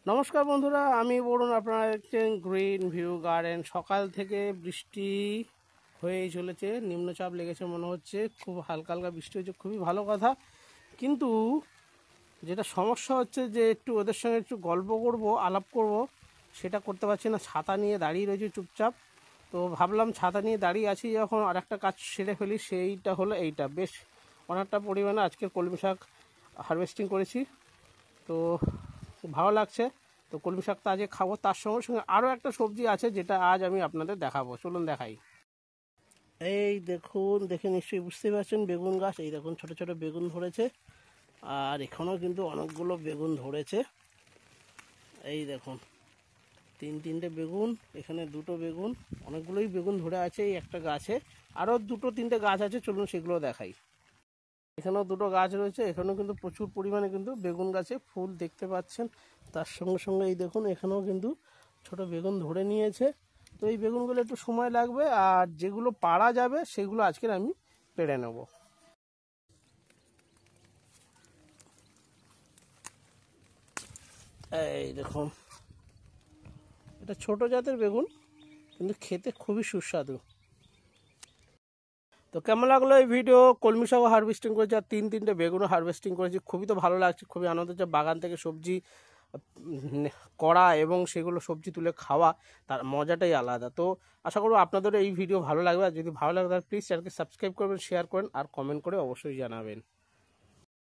নমস্কার বন্ধুরা, আমি বরুণ। আপনারা দেখছেন গ্রিন ভিউ গার্ডেন। সকাল থেকে বৃষ্টি হয়েই চলেছে, নিম্নচাপ লেগেছে মনে হচ্ছে, খুব হালকা হালকা বৃষ্টি হচ্ছে, খুবই ভালো কথা। কিন্তু যেটা সমস্যা হচ্ছে যে একটু ওদের সঙ্গে একটু গল্প করব, আলাপ করব, সেটা করতে পারছি না। ছাতা নিয়ে দাঁড়িয়ে রয়েছে চুপচাপ। তো ভাবলাম ছাতা নিয়ে দাঁড়িয়ে আছি যখন, আর একটা কাজ সেরে ফেলি। সেইটা হলো এইটা, বেশ অনেকটা পরিমাণে আজকের কলমি শাক হারভেস্টিং করেছি। তো খুব ভালো লাগছে। তো কলমি শাকটা আজকে খাবো, তার সঙ্গে সঙ্গে আরও একটা সবজি আছে যেটা আজ আমি আপনাদের দেখাবো। চলুন দেখাই। এই দেখুন, দেখে নিশ্চয়ই বুঝতে পারছেন, বেগুন গাছ। এই দেখুন ছোট ছোট বেগুন ধরেছে, আর এখানেও কিন্তু অনেকগুলো বেগুন ধরেছে। এই দেখুন, তিনটে বেগুন, এখানে দুটো বেগুন, অনেকগুলোই বেগুন ধরে আছে এই একটা গাছে। আরও দুটো তিনটে গাছ আছে, চলুন সেগুলো দেখাই। এখানেও দুটো গাছ রয়েছে, এখানেও কিন্তু প্রচুর পরিমাণে কিন্তু বেগুন গাছে ফুল দেখতে পাচ্ছেন। তার সঙ্গে সঙ্গে এই দেখুন, এখানেও কিন্তু ছোট বেগুন ধরে নিয়েছে। তো এই বেগুনগুলো একটু সময় লাগবে, আর যেগুলো পাড়া যাবে সেগুলো আজকের আমি পেড়ে নেব। এই দেখুন, এটা ছোট জাতের বেগুন, কিন্তু খেতে খুবই সুস্বাদু। তো কেমন লাগলো এই ভিডিও? কলমি শাকও হারভেস্টিং করেছি, আর তিনটে বেগুনও হারভেস্টিং করেছি। খুবই তো ভালো লাগছে, খুবই আনন্দ হচ্ছে। বাগান থেকে সবজি করা এবং সেগুলো সবজি তুলে খাওয়া, তার মজাটাই আলাদা। তো আশা করব আপনাদের এই ভিডিও ভালো লাগবে, আর যদি ভালো লাগে তাহলে প্লিজ চ্যানেলকে সাবস্ক্রাইব করবেন, শেয়ার করেন, আর কমেন্ট করে অবশ্যই জানাবেন।